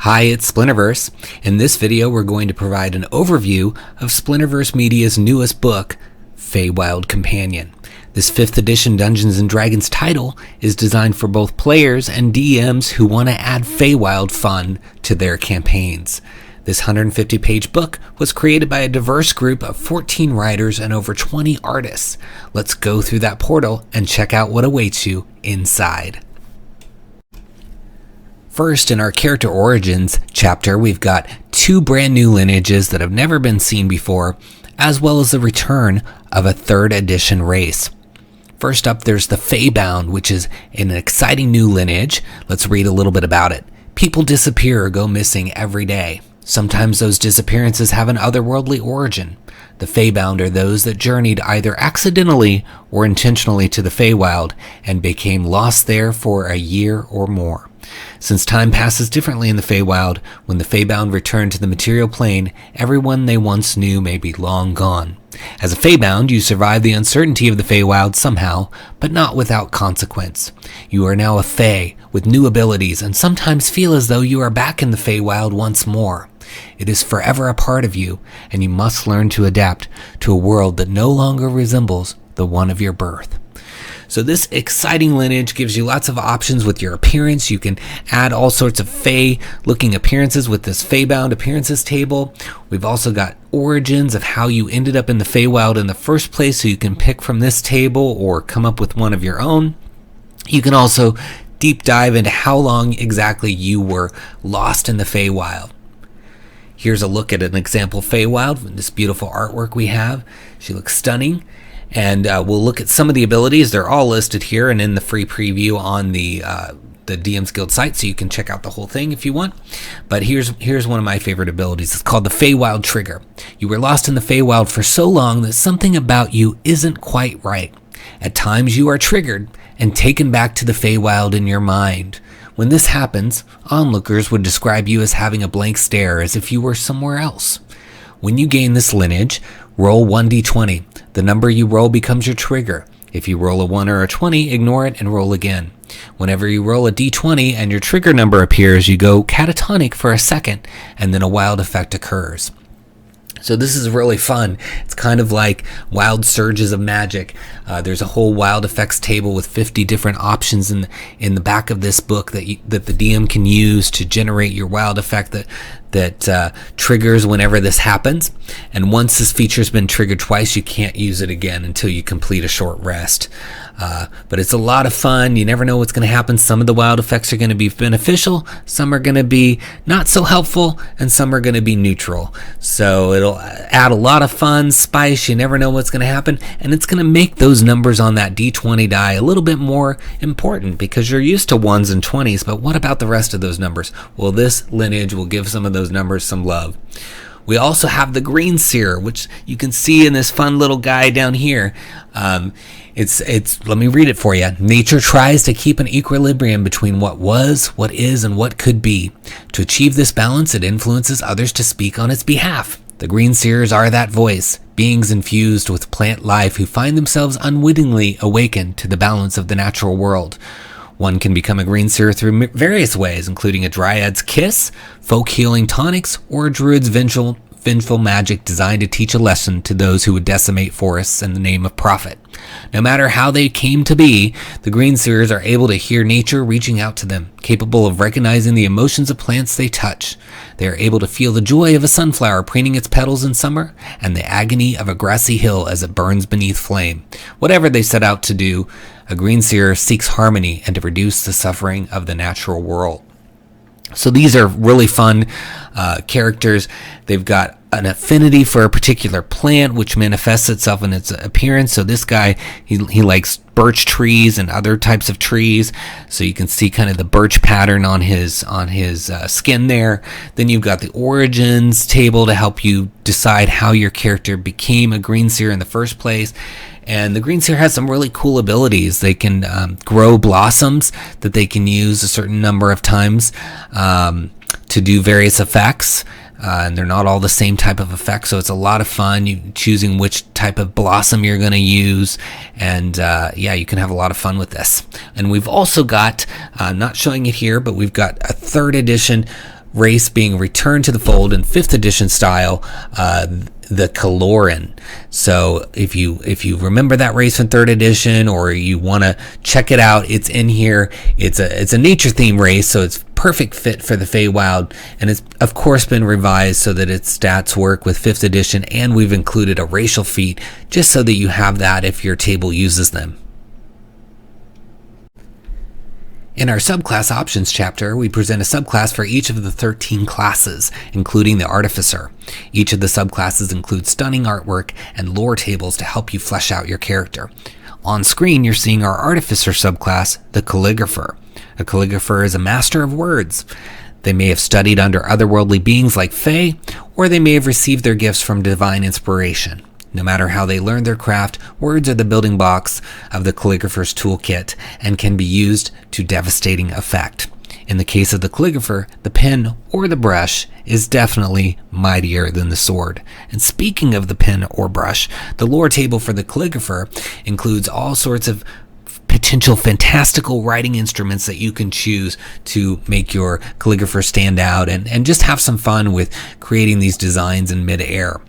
Hi, it's Splinterverse. In this video, we're going to provide an overview of Splinterverse Media's newest book, Feywild Companion. This 5th edition Dungeons & Dragons title is designed for both players and DMs who want to add Feywild fun to their campaigns. This 150-page book was created by a diverse group of 14 writers and over 20 artists. Let's go through that portal and check out what awaits you inside. First, in our character origins chapter, we've got 2 brand new lineages that have never been seen before, as well as the return of a 3rd edition race. First up, there's the Feybound, which is an exciting new lineage. Let's read a little bit about it. People disappear or go missing every day. Sometimes those disappearances have an otherworldly origin. The Feybound are those that journeyed either accidentally or intentionally to the Feywild and became lost there for a year or more. Since time passes differently in the Feywild, when the Feybound return to the material plane, everyone they once knew may be long gone. As a Feybound, you survive the uncertainty of the Feywild somehow, but not without consequence. You are now a Fey with new abilities and sometimes feel as though you are back in the Feywild once more. It is forever a part of you, and you must learn to adapt to a world that no longer resembles the one of your birth. So this exciting lineage gives you lots of options with your appearance. You can add all sorts of Fey-looking appearances with this Feybound appearances table. We've also got origins of how you ended up in the Feywild in the first place, so you can pick from this table or come up with one of your own. You can also deep dive into how long exactly you were lost in the Feywild. Here's a look at an example Feywild with this beautiful artwork we have. She looks stunning. And we'll look at some of the abilities. They're all listed here and in the free preview on the DM's Guild site, so you can check out the whole thing if you want. But here's one of my favorite abilities. It's called the Feywild Trigger. You were lost in the Feywild for so long that something about you isn't quite right. At times you are triggered and taken back to the Feywild in your mind. When this happens, onlookers would describe you as having a blank stare, as if you were somewhere else. When you gain this lineage, roll 1d20. The number you roll becomes your trigger. If you roll a 1 or a 20, ignore it and roll again. Whenever you roll a d20 and your trigger number appears, you go catatonic for a second, and then a wild effect occurs. So this is really fun. It's kind of like wild surges of magic. There's a whole wild effects table with 50 different options in the back of this book that the DM can use to generate your wild effect that triggers whenever this happens. And once this feature's been triggered twice, you can't use it again until you complete a short rest. But it's a lot of fun. You never know what's going to happen. Some of the wild effects are going to be beneficial, some are going to be not so helpful, and some are going to be neutral. So it'll add a lot of fun, spice. You never know what's going to happen, and it's going to make those numbers on that d20 die a little bit more important, because you're used to 1s and 20s, but what about the rest of those numbers? Well, this lineage will give some of those numbers some love. We also have the Green Seer, which you can see in this fun little guy down here. Let me read it for you. Nature tries to keep an equilibrium between what was, what is, and what could be. To achieve this balance, it influences others to speak on its behalf. The Green Seers are that voice, beings infused with plant life who find themselves unwittingly awakened to the balance of the natural world. One can become a Green Seer through various ways, including a Dryad's kiss, folk healing tonics, or a Druid's vengeful magic designed to teach a lesson to those who would decimate forests in the name of profit. No matter how they came to be, the Green Seers are able to hear nature reaching out to them, capable of recognizing the emotions of plants they touch. They are able to feel the joy of a sunflower preening its petals in summer, and the agony of a grassy hill as it burns beneath flame. Whatever they set out to do, a Green Seer seeks harmony and to reduce the suffering of the natural world. So these are really fun characters. They've got an affinity for a particular plant, which manifests itself in its appearance. So this guy, he likes birch trees and other types of trees. So you can see kind of the birch pattern on his skin there. Then you've got the origins table to help you decide how your character became a Green Seer in the first place. And the Green Seer has some really cool abilities. They can grow blossoms that they can use a certain number of times to do various effects. And they're not all the same type of effect, so it's a lot of fun. You choosing which type of blossom you're going to use, and yeah, you can have a lot of fun with this. And we've also got, not showing it here, but we've got a 3rd edition race being returned to the fold in 5th edition style, the Caloran. So if you remember that race from 3rd edition, or you want to check it out, it's in here. It's a nature theme race, so it's perfect fit for the Feywild, and it's of course been revised so that its stats work with 5th edition, and we've included a racial feat just so that you have that if your table uses them. In our subclass options chapter, we present a subclass for each of the 13 classes, including the Artificer. Each of the subclasses includes stunning artwork and lore tables to help you flesh out your character. On screen, you're seeing our Artificer subclass, the Calligrapher. A calligrapher is a master of words. They may have studied under otherworldly beings like Fey, or they may have received their gifts from divine inspiration. No matter how they learn their craft, words are the building blocks of the calligrapher's toolkit and can be used to devastating effect. In the case of the calligrapher, the pen or the brush is definitely mightier than the sword. And speaking of the pen or brush, the lore table for the calligrapher includes all sorts of potential fantastical writing instruments that you can choose to make your calligrapher stand out and just have some fun with creating these designs in mid-air.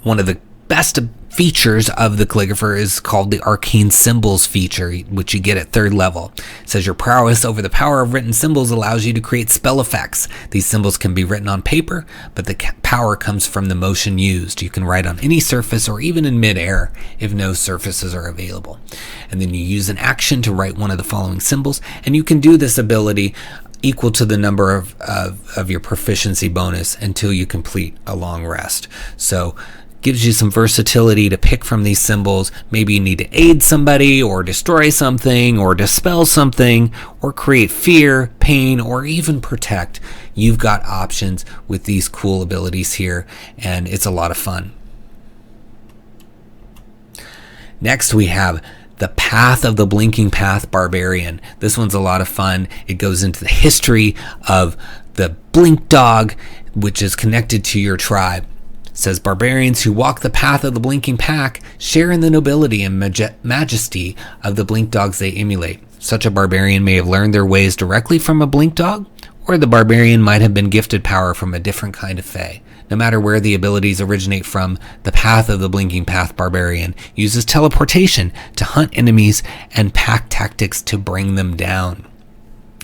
One of the best features of the calligrapher is called the arcane symbols feature, which you get at 3rd level. It says your prowess over the power of written symbols allows you to create spell effects. These symbols can be written on paper, but the power comes from the motion used. You can write on any surface or even in midair if no surfaces are available. And then you use an action to write one of the following symbols, and you can do this ability equal to the number of your proficiency bonus until you complete a long rest. So gives you some versatility to pick from these symbols. Maybe you need to aid somebody, or destroy something, or dispel something, or create fear, pain, or even protect. You've got options with these cool abilities here, and it's a lot of fun. Next we have the Path of the Blinking Path Barbarian. This one's a lot of fun. It goes into the history of the Blink Dog, which is connected to your tribe. It says barbarians who walk the path of the blinking pack share in the nobility and majesty of the blink dogs they emulate. Such a barbarian may have learned their ways directly from a blink dog, or the barbarian might have been gifted power from a different kind of fey. No matter where the abilities originate from, the Path of the Blinking Path Barbarian uses teleportation to hunt enemies and pack tactics to bring them down.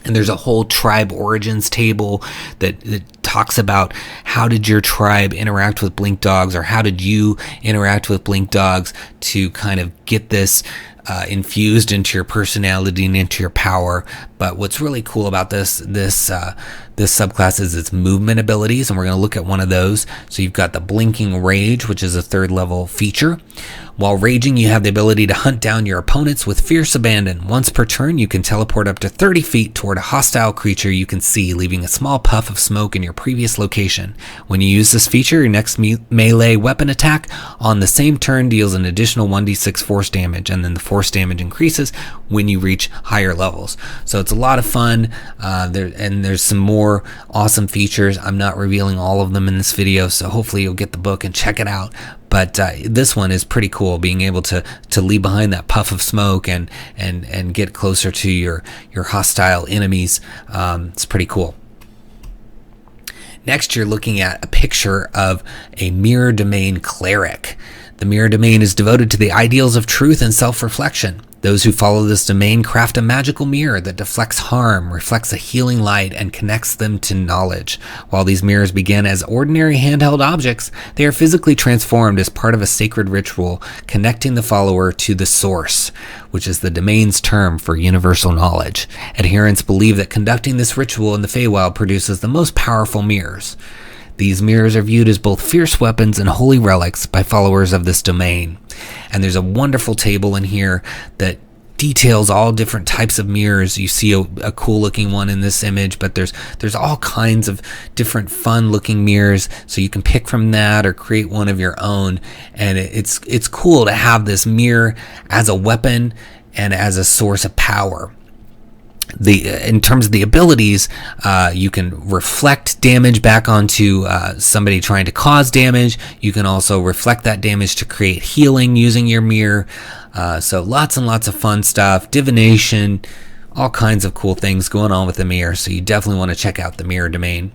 And there's a whole tribe origins table that talks about how did your tribe interact with blink dogs, or how did you interact with blink dogs to kind of get this infused into your personality and into your power. But what's really cool about this subclass is its movement abilities, and we're going to look at one of those. So you've got the Blinking Rage, which is a 3rd level feature. While raging, you have the ability to hunt down your opponents with fierce abandon. Once per turn, you can teleport up to 30 feet toward a hostile creature you can see, leaving a small puff of smoke in your previous location. When you use this feature, your next melee weapon attack on the same turn deals an additional 1d6 force damage, and then the force damage increases when you reach higher levels. So it's a lot of fun, there's some more awesome features. I'm not revealing all of them in this video, so hopefully you'll get the book and check it out. But this one is pretty cool, being able to leave behind that puff of smoke and get closer to your hostile enemies. It's pretty cool. Next, you're looking at a picture of a Mirror Domain Cleric. The Mirror Domain is devoted to the ideals of truth and self-reflection. Those who follow this domain craft a magical mirror that deflects harm, reflects a healing light, and connects them to knowledge. While these mirrors begin as ordinary handheld objects, they are physically transformed as part of a sacred ritual connecting the follower to the source, which is the domain's term for universal knowledge. Adherents believe that conducting this ritual in the Feywild produces the most powerful mirrors. These mirrors are viewed as both fierce weapons and holy relics by followers of this domain. And there's a wonderful table in here that details all different types of mirrors. You see a cool looking one in this image, but there's all kinds of different fun looking mirrors, so you can pick from that or create one of your own. And it's cool to have this mirror as a weapon and as a source of power. In terms of the abilities, you can reflect damage back onto somebody trying to cause damage. You can also reflect that damage to create healing using your mirror. So lots and lots of fun stuff. Divination, All kinds of cool things going on with the mirror, so you definitely want to check out the mirror domain.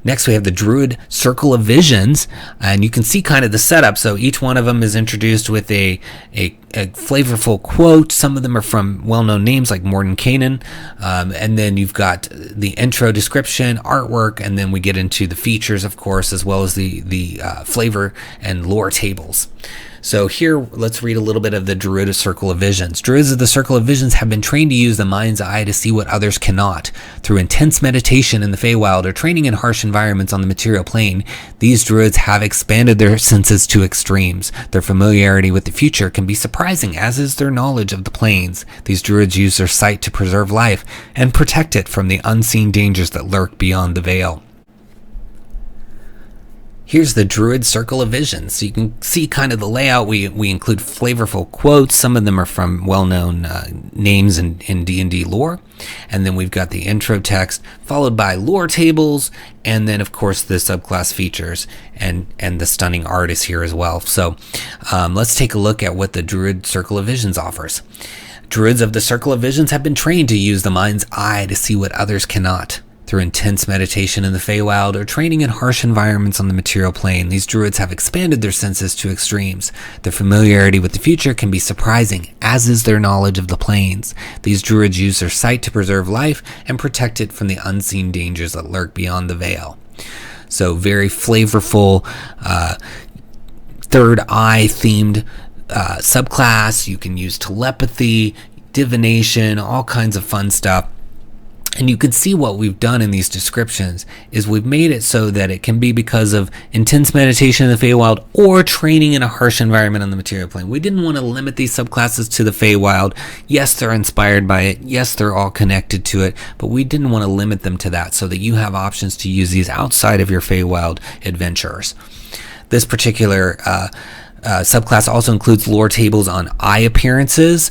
Next, we have the Druid Circle of Visions, and you can see kind of the setup. So each one of them is introduced with a flavorful quote. Some of them are from well-known names like Mordenkainen, and then you've got the intro description, artwork, and then we get into the features, of course, as well as the flavor and lore tables. So here, let's read a little bit of the Druid Circle of Visions. Druids of the Circle of Visions have been trained to use the mind's eye to see what others cannot. Through intense meditation in the Feywild or training in harsh environments on the material plane, these druids have expanded their senses to extremes. Their familiarity with the future can be surprising, as is their knowledge of the planes. These druids use their sight to preserve life and protect it from the unseen dangers that lurk beyond the veil. Here's the Druid Circle of Visions. So you can see kind of the layout. We include flavorful quotes. Some of them are from well-known names in D&D lore. And then we've got the intro text, followed by lore tables, and then, of course, the subclass features and the stunning art is here as well. So let's take a look at what the Druid Circle of Visions offers. Druids of the Circle of Visions have been trained to use the mind's eye to see what others cannot. Through intense meditation in the Feywild or training in harsh environments on the material plane, these druids have expanded their senses to extremes. Their familiarity with the future can be surprising, as is their knowledge of the planes. These druids use their sight to preserve life and protect it from the unseen dangers that lurk beyond the veil. So very flavorful, third eye themed subclass. You can use telepathy, divination, all kinds of fun stuff. And you can see what we've done in these descriptions is we've made it so that it can be because of intense meditation in the Feywild or training in a harsh environment on the material plane. We didn't want to limit these subclasses to the Feywild. Yes, they're inspired by it. Yes, they're all connected to it, but we didn't want to limit them to that so that you have options to use these outside of your Feywild adventures. This particular subclass also includes lore tables on eye appearances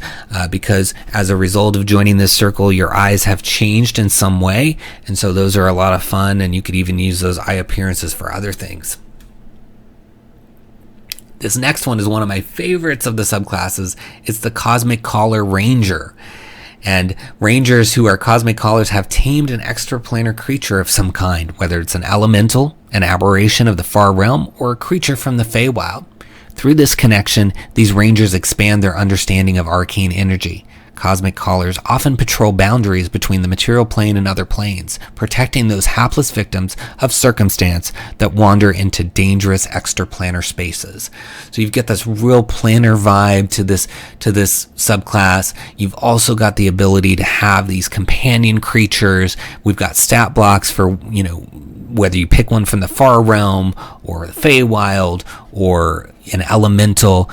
because as a result of joining this circle, your eyes have changed in some way, and so those are a lot of fun, and you could even use those eye appearances for other things. This next one is one of my favorites of the subclasses. It's the Cosmic Caller Ranger. And rangers who are cosmic callers have tamed an extraplanar creature of some kind, whether it's an elemental, an aberration of the far realm, or a creature from the Feywild. Through this connection, these rangers expand their understanding of arcane energy. Cosmic callers often patrol boundaries between the material plane and other planes, protecting those hapless victims of circumstance that wander into dangerous extraplanar spaces. So you've got this real planar vibe to this subclass. You've also got the ability to have these companion creatures. We've got stat blocks for, whether you pick one from the far realm or the Feywild or an elemental.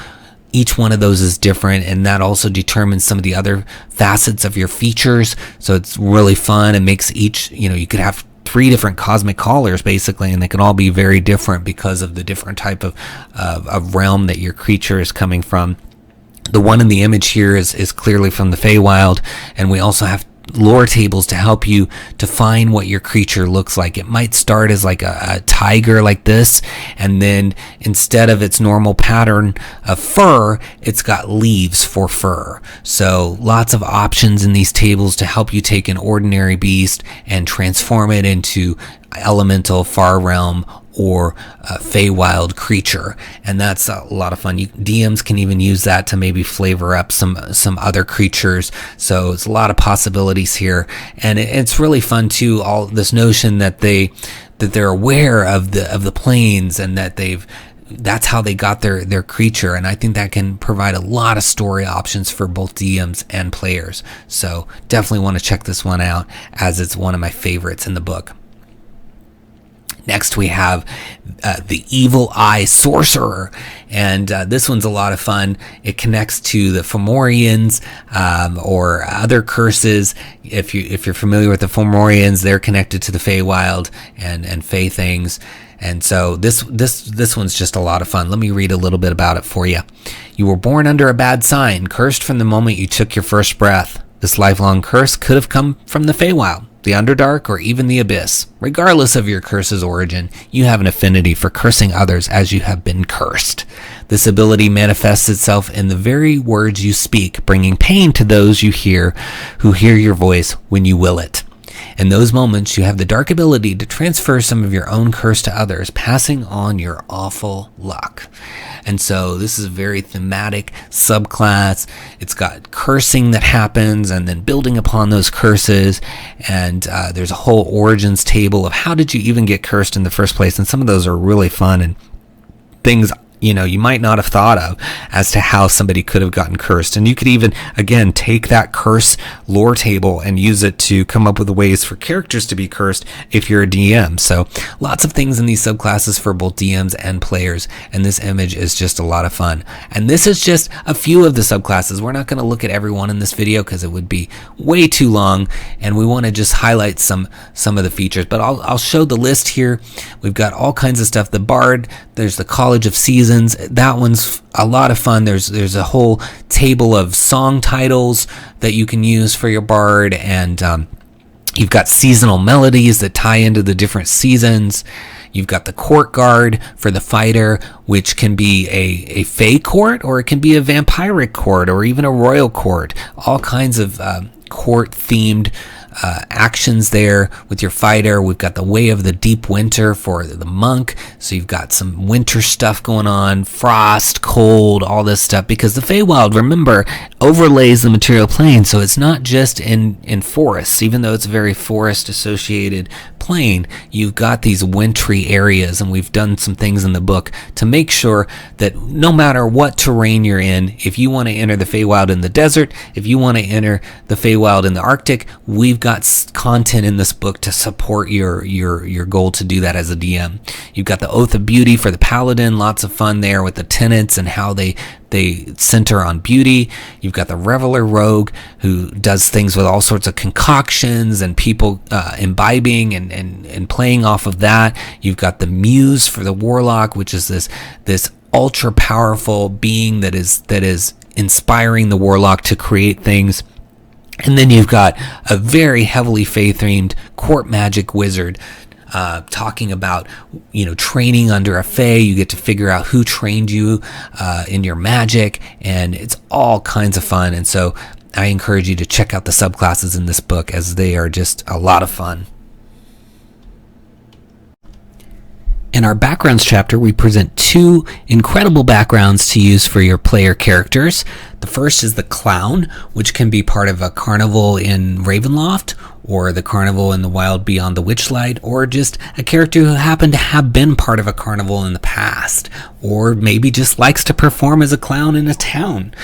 Each one of those is different, and that also determines some of the other facets of your features. So it's really fun. It makes each, you could have 3 different cosmic callers basically, and they can all be very different because of the different type of realm that your creature is coming from. The one in the image here is clearly from the Feywild, and we also have lore tables to help you define what your creature looks like. It might start as like a tiger like this, and then instead of its normal pattern of fur, it's got leaves for fur. So lots of options in these tables to help you take an ordinary beast and transform it into elemental, far realm, or a Feywild creature, and that's a lot of fun. DMs can even use that to maybe flavor up some other creatures. So it's a lot of possibilities here, and it's really fun too. All this notion that they're aware of the planes, and that that's how they got their creature, and I think that can provide a lot of story options for both DMs and players. So definitely want to check this one out, as it's one of my favorites in the book. Next, we have the Evil Eye Sorcerer, and this one's a lot of fun. It connects to the Fomorians or other curses. If you're familiar with the Fomorians, they're connected to the Feywild and Fey things. And so this one's just a lot of fun. Let me read a little bit about it for you. You were born under a bad sign, cursed from the moment you took your first breath. This lifelong curse could have come from the Feywild. the Underdark, or even the Abyss. Regardless of your curse's origin, you have an affinity for cursing others as you have been cursed. This ability manifests itself in the very words you speak, bringing pain to those you hear who hear your voice when you will it. In those moments, you have the dark ability to transfer some of your own curse to others, passing on your awful luck. And so this is a very thematic subclass. It's got cursing that happens and then building upon those curses. And there's a whole origins table of how did you even get cursed in the first place. And some of those are really fun and things you might not have thought of as to how somebody could have gotten cursed. And you could even, again, take that curse lore table and use it to come up with ways for characters to be cursed if you're a DM. So lots of things in these subclasses for both DMs and players. And this image is just a lot of fun. And this is just a few of the subclasses. We're not going to look at every one in this video because it would be way too long. And we want to just highlight some of the features. But I'll show the list here. We've got all kinds of stuff. The Bard, there's the College of Seasons. That one's a lot of fun. There's a whole table of song titles that you can use for your bard, and you've got seasonal melodies that tie into the different seasons. You've got the court guard for the fighter, which can be a fey court, or it can be a vampiric court, or even a royal court. All kinds of court themed actions there with your fighter. We've got the Way of the Deep Winter for the monk, so you've got some winter stuff going on, frost, cold, all this stuff, because the Feywild, remember, overlays the material plane, so it's not just in forests. Even though it's a very forest associated plane, you've got these wintry areas, and we've done some things in the book to make sure that no matter what terrain you're in, if you want to enter the Feywild in the desert, if you want to enter the Feywild in the Arctic, we've got content in this book to support your goal to do that as a DM. You've got the Oath of Beauty for the Paladin, lots of fun there with the tenets and how they center on beauty. You've got the Reveler Rogue, who does things with all sorts of concoctions and people imbibing and playing off of that. You've got the Muse for the Warlock, which is this ultra powerful being that is inspiring the Warlock to create things. And then you've got a very heavily Fey-themed court magic wizard talking about, training under a Fey. You get to figure out who trained you in your magic, and it's all kinds of fun. And so I encourage you to check out the subclasses in this book, as they are just a lot of fun. In our backgrounds chapter, we present two incredible backgrounds to use for your player characters. The first is the Clown, which can be part of a carnival in Ravenloft, or the carnival in the Wild Beyond the Witchlight, or just a character who happened to have been part of a carnival in the past, or maybe just likes to perform as a clown in a town.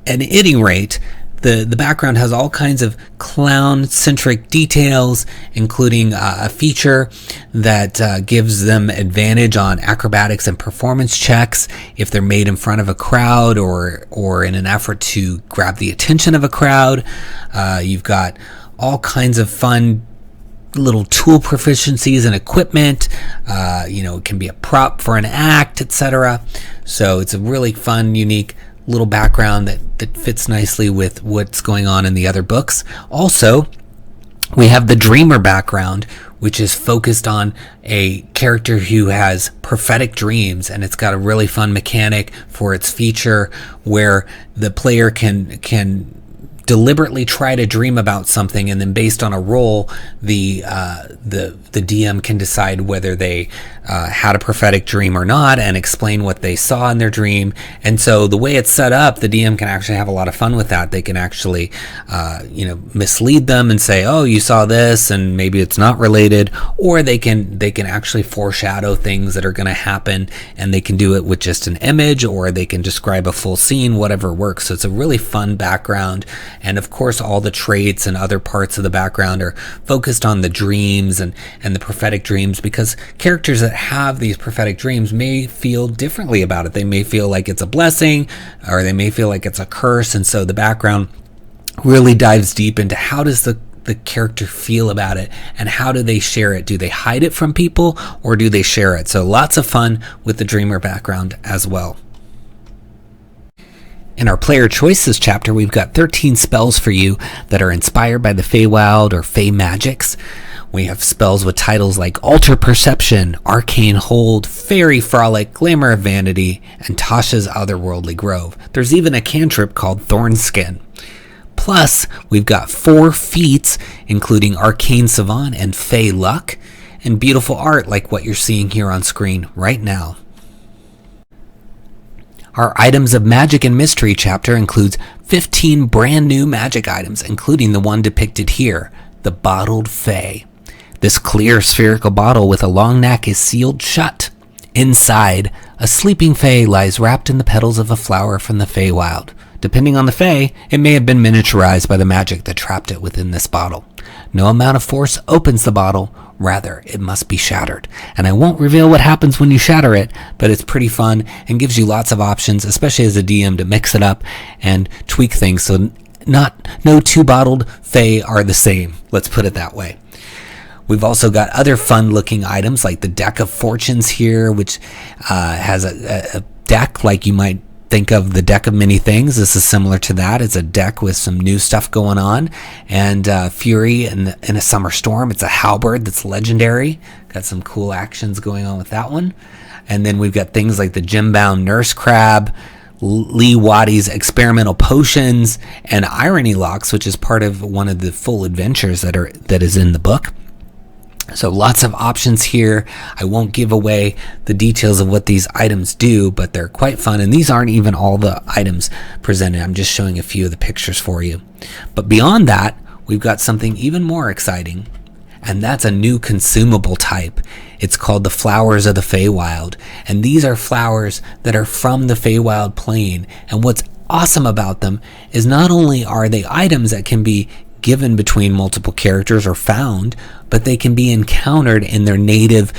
At any rate, the background has all kinds of clown-centric details, including a feature that gives them advantage on acrobatics and performance checks if they're made in front of a crowd or in an effort to grab the attention of a crowd. You've got all kinds of fun little tool proficiencies and equipment. It can be a prop for an act, etc. So it's a really fun, unique little background that fits nicely with what's going on in the other books. Also, we have the Dreamer background, which is focused on a character who has prophetic dreams, and it's got a really fun mechanic for its feature where the player can deliberately try to dream about something, and then based on a roll, the DM can decide whether they had a prophetic dream or not, and explain what they saw in their dream. And so the way it's set up, the DM can actually have a lot of fun with that. They can actually mislead them and say, oh, you saw this, and maybe it's not related, or they can actually foreshadow things that are going to happen, and they can do it with just an image, or they can describe a full scene, whatever works. So it's a really fun background. And of course, all the traits and other parts of the background are focused on the dreams and the prophetic dreams, because characters that have these prophetic dreams may feel differently about it. They may feel like it's a blessing, or they may feel like it's a curse. And so the background really dives deep into how does the character feel about it, and how do they share it? Do they hide it from people, or do they share it? So lots of fun with the Dreamer background as well. In our player choices chapter, we've got 13 spells for you that are inspired by the Feywild or Fey magics. We have spells with titles like Alter Perception, Arcane Hold, Fairy Frolic, Glamour of Vanity, and Tasha's Otherworldly Grove. There's even a cantrip called Thornskin. Plus, we've got 4 feats, including Arcane Savant and Fey Luck, and beautiful art like what you're seeing here on screen right now. Our Items of Magic and Mystery chapter includes 15 brand new magic items, including the one depicted here, the Bottled Fey. This clear spherical bottle with a long neck is sealed shut. Inside, a sleeping fey lies wrapped in the petals of a flower from the Feywild. Depending on the fey, it may have been miniaturized by the magic that trapped it within this bottle. No amount of force opens the bottle, rather it must be shattered. And I won't reveal what happens when you shatter it, but it's pretty fun and gives you lots of options, especially as a DM, to mix it up and tweak things so no 2 bottled fey are the same. Let's put it that way. We've also got other fun looking items like the Deck of Fortunes here, which has a deck like you might think of the Deck of Many Things. This is similar to that. It's a deck with some new stuff going on. And Fury in a Summer Storm. It's a halberd that's legendary. Got some cool actions going on with that one. And then we've got things like the Gem-bound Nurse Crab, Lee Waddy's Experimental Potions, and Irony Locks, which is part of one of the full adventures that is in the book. So lots of options here. I won't give away the details of what these items do, but they're quite fun. And these aren't even all the items presented. I'm just showing a few of the pictures for you. But beyond that, we've got something even more exciting, and that's a new consumable type. It's called the Flowers of the Feywild. And these are flowers that are from the Feywild plane. And what's awesome about them is not only are they items that can be given between multiple characters or found, but they can be encountered in their native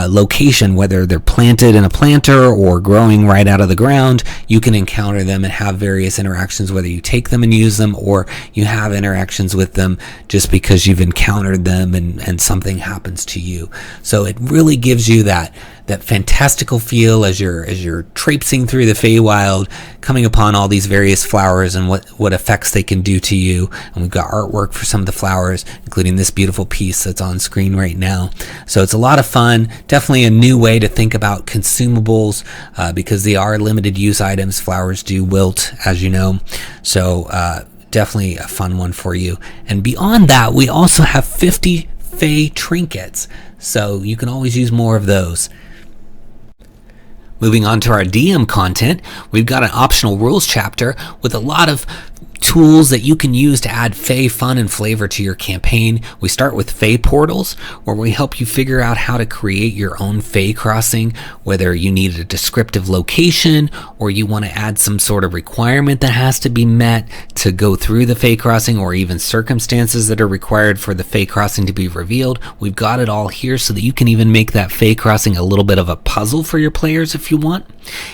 location, whether they're planted in a planter or growing right out of the ground. You can encounter them and have various interactions, whether you take them and use them or you have interactions with them just because you've encountered them and something happens to you. So it really gives you that fantastical feel as you're traipsing through the Feywild, coming upon all these various flowers and what effects they can do to you. And we've got artwork for some of the flowers, including this beautiful piece that's on screen right now. So it's a lot of fun. Definitely a new way to think about consumables because they are limited use items. Flowers do wilt, as you know. So definitely a fun one for you. And beyond that, we also have 50 Fey trinkets. So you can always use more of those. Moving on to our DM content, we've got an optional rules chapter with a lot of tools that you can use to add Fey fun and flavor to your campaign. We start with Fey portals, where we help you figure out how to create your own Fey crossing, whether you need a descriptive location or you want to add some sort of requirement that has to be met to go through the Fey crossing, or even circumstances that are required for the Fey crossing to be revealed. We've got it all here so that you can even make that Fey crossing a little bit of a puzzle for your players if you want.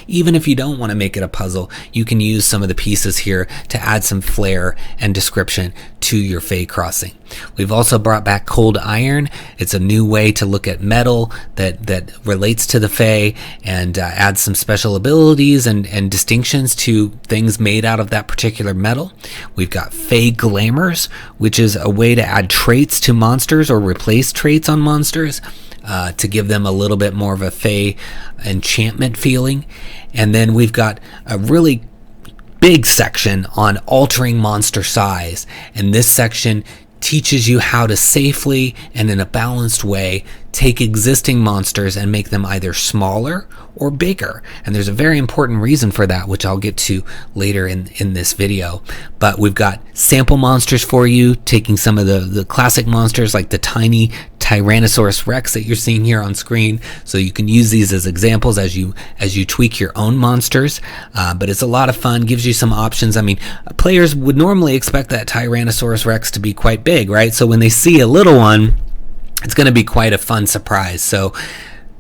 Even if you don't want to make it a puzzle, you can use some of the pieces here to add some flair and description to your Fey crossing. We've also brought back Cold Iron. It's a new way to look at metal that relates to the Fey and adds some special abilities and distinctions to things made out of that particular metal. We've got Fey Glamours, which is a way to add traits to monsters or replace traits on monsters to give them a little bit more of a Fey enchantment feeling. And then we've got a really big section on altering monster size, and this section teaches you how to safely and in a balanced way take existing monsters and make them either smaller or bigger. And there's a very important reason for that, which I'll get to later in this video. But we've got sample monsters for you, taking some of the classic monsters like the tiny Tyrannosaurus Rex that you're seeing here on screen. So you can use these as examples as you tweak your own monsters. But it's a lot of fun, gives you some options. I mean, players would normally expect that Tyrannosaurus Rex to be quite big, right? So when they see a little one, it's going to be quite a fun surprise. So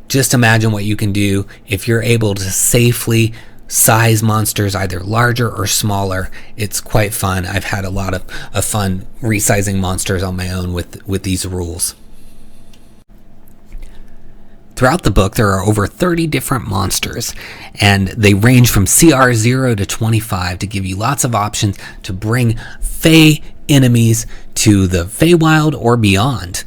just imagine what you can do if you're able to safely size monsters either larger or smaller. It's quite fun. I've had a lot of fun resizing monsters on my own with these rules. Throughout the book, there are over 30 different monsters, and they range from CR 0 to 25 to give you lots of options to bring Fey enemies to the Feywild or beyond.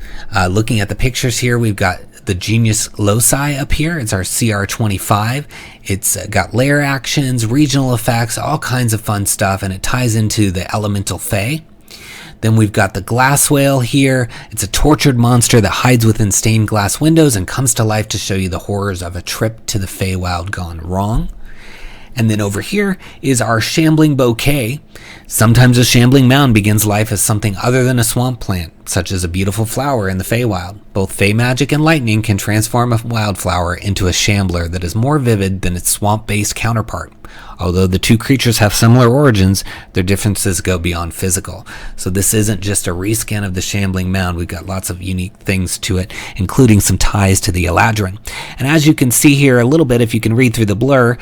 Looking at the pictures here, we've got the Genius Loci up here. It's our CR 25. It's got lair actions, regional effects, all kinds of fun stuff, and it ties into the elemental Fey. Then we've got the glass whale here. It's a tortured monster that hides within stained glass windows and comes to life to show you the horrors of a trip to the Feywild gone wrong. And then over here is our shambling bouquet. Sometimes a shambling mound begins life as something other than a swamp plant, such as a beautiful flower in the Feywild. Both Fey magic and lightning can transform a wildflower into a shambler that is more vivid than its swamp-based counterpart. Although the two creatures have similar origins, their differences go beyond physical. So this isn't just a reskin of the shambling mound. We've got lots of unique things to it, including some ties to the Eladrin. And as you can see here a little bit, if you can read through the blur,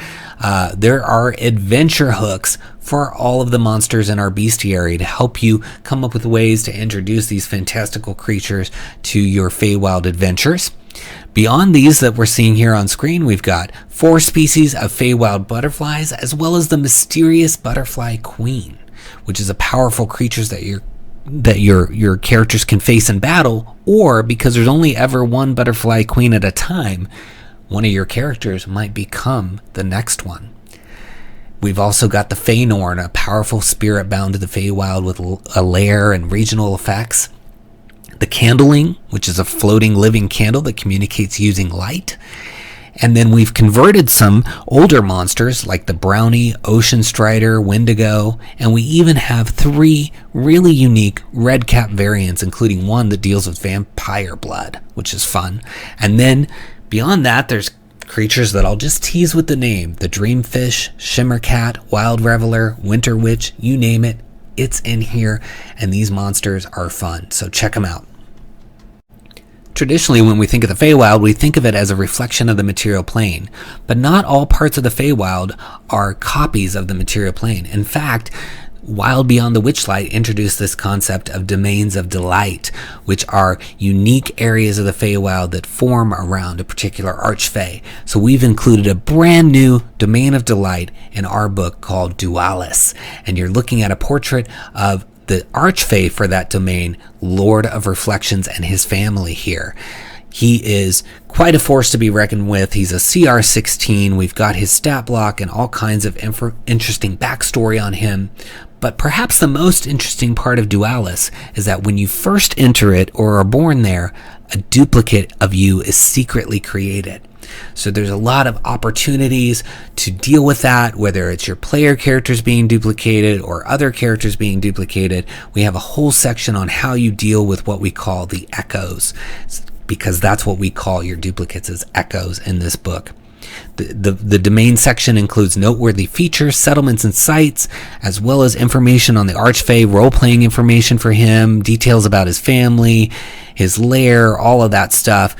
there are adventure hooks for all of the monsters in our bestiary to help you come up with ways to introduce these fantastical creatures to your Feywild adventures. Beyond these that we're seeing here on screen, we've got 4 species of Feywild butterflies, as well as the mysterious butterfly queen, which is a powerful creature that your characters can face in battle, or because there's only ever one butterfly queen at a time, one of your characters might become the next one. We've also got the Feynorn, a powerful spirit bound to the Feywild with a lair and regional effects. The Candling, which is a floating living candle that communicates using light. And then we've converted some older monsters like the Brownie, Ocean Strider, Wendigo, and we even have 3 really unique red cap variants, including one that deals with vampire blood, which is fun. And then beyond that, there's creatures that I'll just tease with the name: the Dreamfish, Shimmercat, Wild Reveler, Winter Witch, you name it, it's in here, and these monsters are fun, so check them out. Traditionally, when we think of the Feywild, we think of it as a reflection of the material plane, but not all parts of the Feywild are copies of the material plane. In fact, Wild Beyond the Witchlight introduced this concept of domains of delight, which are unique areas of the Feywild that form around a particular archfey. So we've included a brand new domain of delight in our book called Dualis, and you're looking at a portrait of the archfey for that domain, Lord of Reflections, and his family here. He is quite a force to be reckoned with. He's a CR 16. We've got his stat block and all kinds of interesting backstory on him. But perhaps the most interesting part of Dualis is that when you first enter it or are born there, a duplicate of you is secretly created. So there's a lot of opportunities to deal with that, whether it's your player characters being duplicated or other characters being duplicated. We have a whole section on how you deal with what we call the echoes, because that's what we call your duplicates, as echoes in this book. The domain section includes noteworthy features, settlements, and sites, as well as information on the archfey, role-playing information for him, details about his family, his lair, all of that stuff.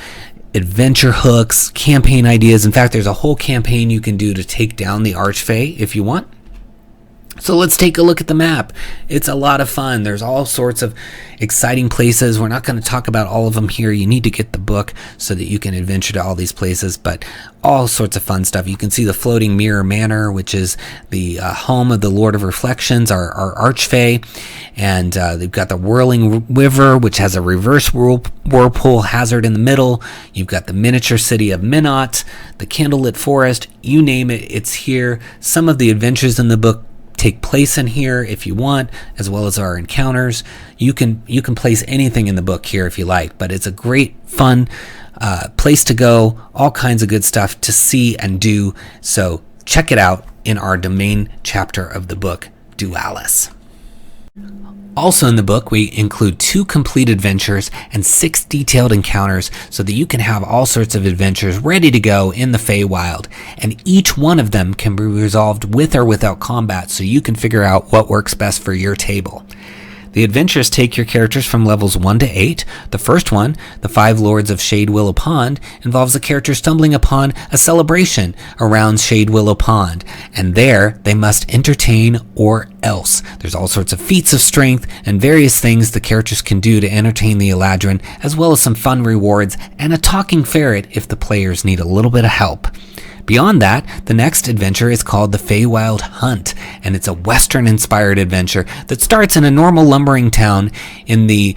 Adventure hooks, campaign ideas. In fact, there's a whole campaign you can do to take down the archfey if you want. So let's take a look at the map. It's a lot of fun. There's all sorts of exciting places. We're not going to talk about all of them here. You need to get the book so that you can adventure to all these places, but all sorts of fun stuff. You can see the Floating Mirror Manor, which is the home of the Lord of Reflections, our archfey. And they've got the Whirling River, which has a reverse whirlpool hazard in the middle. You've got the miniature city of Minot, the Candlelit Forest, you name it, it's here. Some of the adventures in the book take place in here if you want, as well as our encounters. You can place anything in the book here if you like, but it's a great fun place to go, all kinds of good stuff to see and do. So check it out in our domain chapter of the book, Dualis. Also in the book, we include 2 complete adventures and 6 detailed encounters so that you can have all sorts of adventures ready to go in the Feywild. And each one of them can be resolved with or without combat, so you can figure out what works best for your table. The adventures take your characters from levels 1 to 8. The first one, the 5 Lords of Shade Willow Pond, involves a character stumbling upon a celebration around Shade Willow Pond, and there they must entertain or else. There's all sorts of feats of strength and various things the characters can do to entertain the Eladrin, as well as some fun rewards and a talking ferret if the players need a little bit of help. Beyond that, the next adventure is called the Feywild Hunt, and it's a Western-inspired adventure that starts in a normal lumbering town in the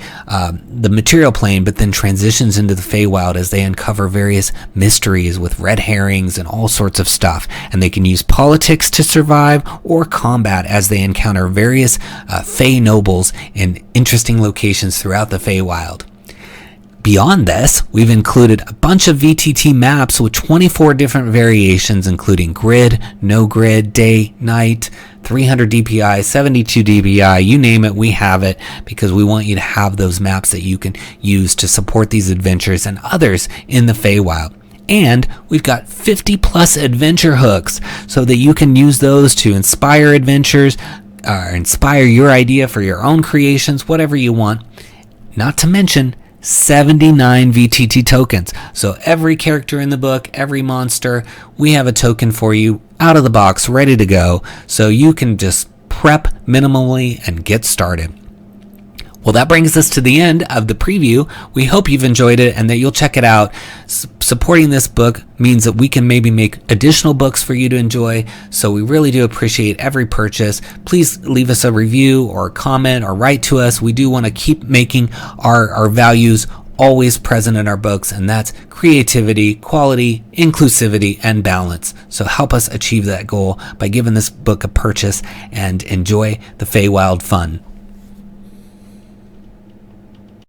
material plane, but then transitions into the Feywild as they uncover various mysteries with red herrings and all sorts of stuff. And they can use politics to survive or combat as they encounter various Fey nobles in interesting locations throughout the Feywild. Beyond this, we've included a bunch of VTT maps with 24 different variations, including grid, no grid, day, night, 300 DPI, 72 DPI, you name it, we have it, because we want you to have those maps that you can use to support these adventures and others in the Feywild. And we've got 50 plus adventure hooks so that you can use those to inspire adventures, inspire your idea for your own creations, whatever you want. Not to mention 79 VTT tokens. So every character in the book, every monster, we have a token for you out of the box, ready to go, so you can just prep minimally and get started. Well, that brings us to the end of the preview. We hope you've enjoyed it and that you'll check it out. Supporting this book means that we can maybe make additional books for you to enjoy, so we really do appreciate every purchase. Please leave us a review or a comment or write to us. We do want to keep making our values always present in our books, and that's creativity, quality, inclusivity, and balance. So help us achieve that goal by giving this book a purchase and enjoy the Feywild fun.